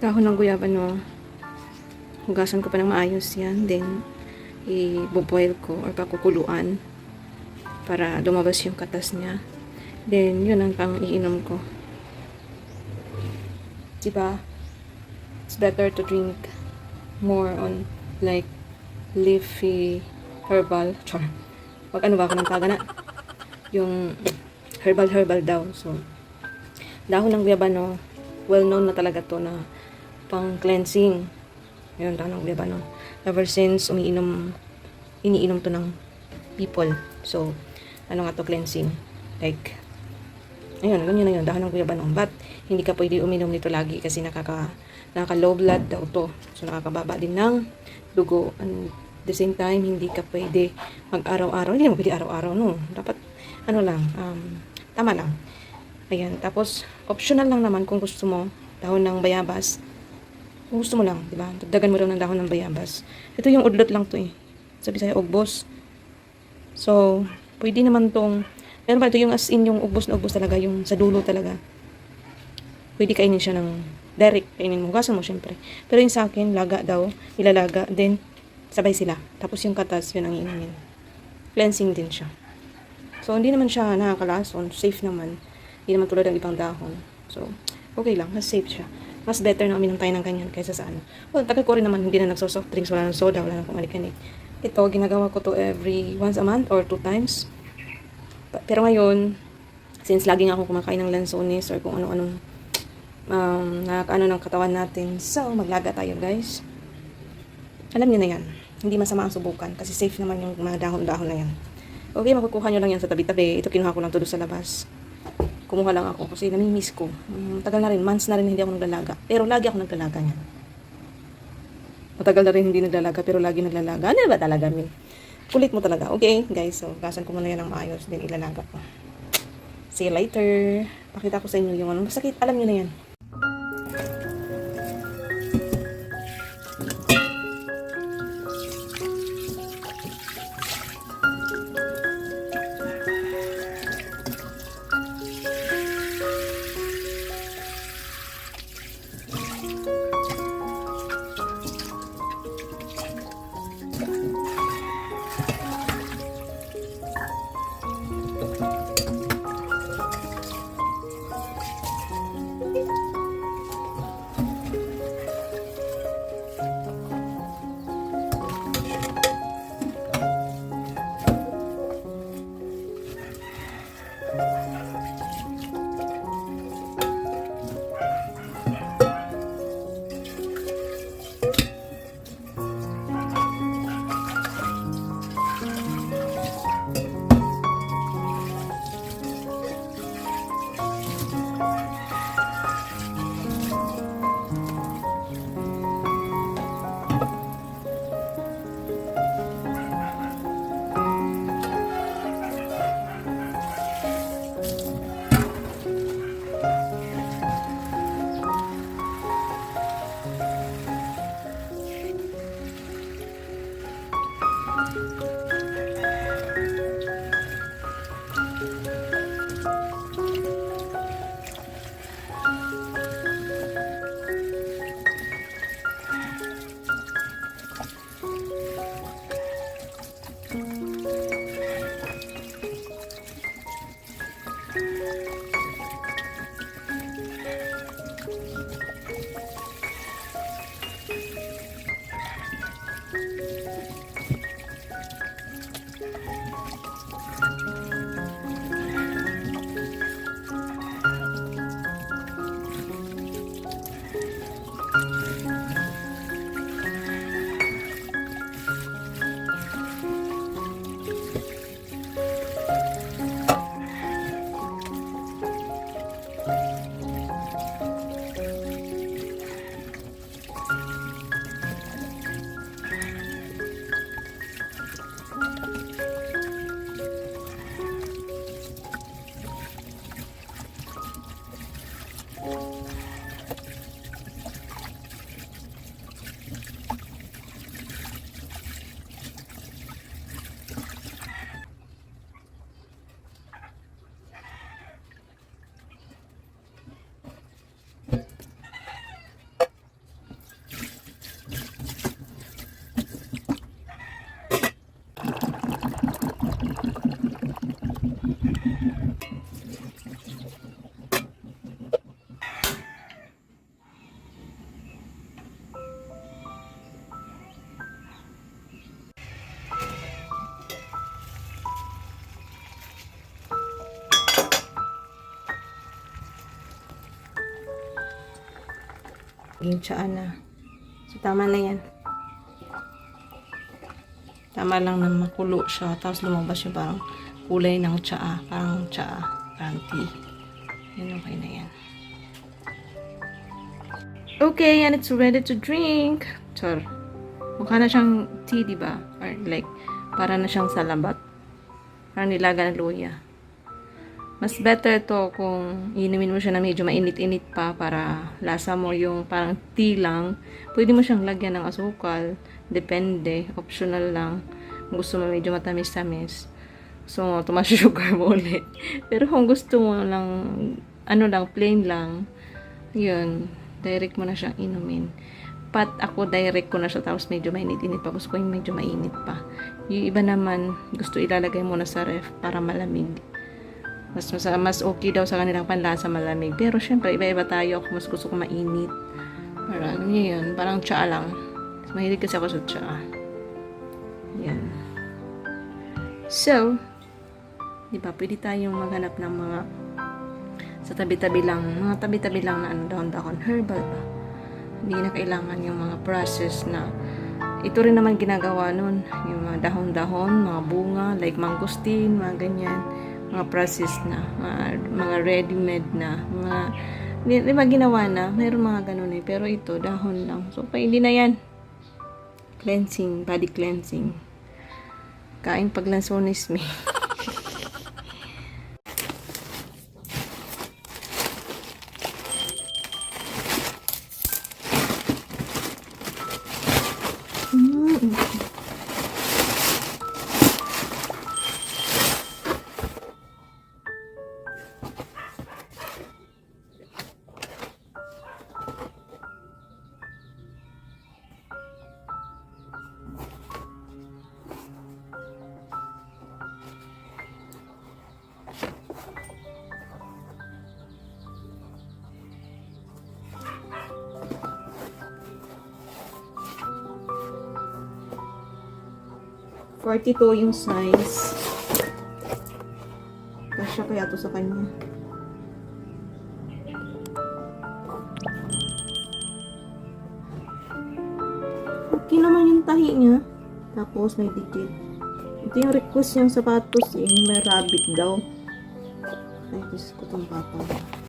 Dahon ng guyaba, no? Hugasan ko pa ng maayos yan. Then, i-boil ko or pakukuluan para lumabas yung katas niya. Then, yun ang pang-iinom ko. Diba? It's better to drink more on like leafy herbal. Char. Wag ano ba ako ng pagana? Yung herbal daw. So, dahon ng guyaba, no? Well known na talaga to na pang cleansing. Yun, dahon ng guyaba, no? Ever since iniinom to ng people. So, ano nga to, cleansing. Like, ayun, ganyan na yun, dahon ng guyaba, no? But, hindi ka pwede uminom nito lagi kasi nakaka-low blood daw to. So, nakakababa din ng dugo. And the same time, hindi ka pwede mag-araw-araw. Hindi naman pwede araw-araw, no? Dapat, ano lang, tama lang. Ayan, tapos, optional lang naman kung gusto mo, dahon ng bayabas. Kung gusto mo lang, di ba? Dagdagan mo lang ng dahon ng bayabas. Ito yung udlot lang to eh. Sabi sa'yo, ugbos. So, pwede naman tong, pero ba ito yung as in yung ugbos na ugbos talaga, yung sa dulo talaga. Pwede kainin siya ng direct, kainin mo, hugasan mo syempre. Pero yung sa akin, laga daw, ilalaga, then sabay sila. Tapos yung katas, yun ang inumin. Cleansing din siya. So, hindi naman siya nakakalason, safe naman. Hindi naman tulad ng ibang dahon. So, okay lang, mas safe siya. Mas better na uminom tayo ng ganyan kaysa sa ano. Well, tagal ko rin naman, hindi na nagsosoft drinks, wala ng soda, wala ng kumalik-kanik. Ito, ginagawa ko to every once a month or 2 times. Pero ngayon, since lagi nga ako kumakain ng lansones or kung ano-anong nakakaano ng katawan natin. So, maglaga tayo guys. Alam niyo na yan. Hindi masama ang subukan kasi safe naman yung mga dahon-dahon na yan. Okay, makukuha nyo lang yan sa tabi-tabi. Ito kinuha ko lang to sa labas. Kumuha lang ako kasi namimiss ko. Tagal na rin, months na rin hindi ako naglalaga. Pero lagi ako naglalaga niyan. Matagal na rin hindi naglalaga pero lagi naglalaga. Ano ba talaga, Min? Kulit mo talaga. Okay, guys. So, gasan ko muna yan ng maayos. Then, ilalaga ko. See you later. Pakita ko sa inyo yung ano. Masakit. Alam niyo na yan. Naging tsaa na. So, tama na yan. Tama lang na makulo siya. Tapos lumabas yung parang kulay ng tsaa. Parang tsaa. Parang tea. Yan, okay na yan. Okay, and it's ready to drink. Char. Mukha na siyang tea, diba? Or like, para na siyang salabat. Parang nilaga ng luya. Mas better to kung inumin mo siya na medyo mainit-init pa para lasa mo yung parang tea lang. Pwede mo siyang lagyan ng asukal. Depende. Optional lang. Kung gusto mo medyo matamis-tamis. So, tumas sugar mo ulit. Pero kung gusto mo lang, ano lang, plain lang, yun, direct mo na siyang inumin. But ako, direct ko na siya tapos medyo mainit-init pa. Gusto ko yung medyo mainit pa. Yung iba naman, gusto ilalagay mo na sa ref para malamig. Mas okay daw sa kanilang panlasa malamig. Pero syempre, iba-iba tayo. Ako mas gusto ko mainit. Parang, yun, parang tsaa lang. Mahilig kasi ako sa tsaa. Yan. So, di ba, pwede tayong maghanap ng mga sa tabi-tabi lang, mga tabi-tabi lang na dahon-dahon, herbal ba? Hindi na kailangan yung mga process na ito rin naman ginagawa nun. Yung mga dahon-dahon, mga bunga, like mangosteen, mga ganyan. Mga process na, mga ready-made na, mga, di ba ginawa na? Meron mga ganun eh. Pero ito, dahon lang. So, hindi na yan. Cleansing, body cleansing. Kain paglansones me. $42 yung size. Kasya kaya to sa kanya. Okay naman yung tahi niya. Tapos may dikit. Ito yung request yung sapatos eh. May rabbit daw. Ay, gusto ko itong bata.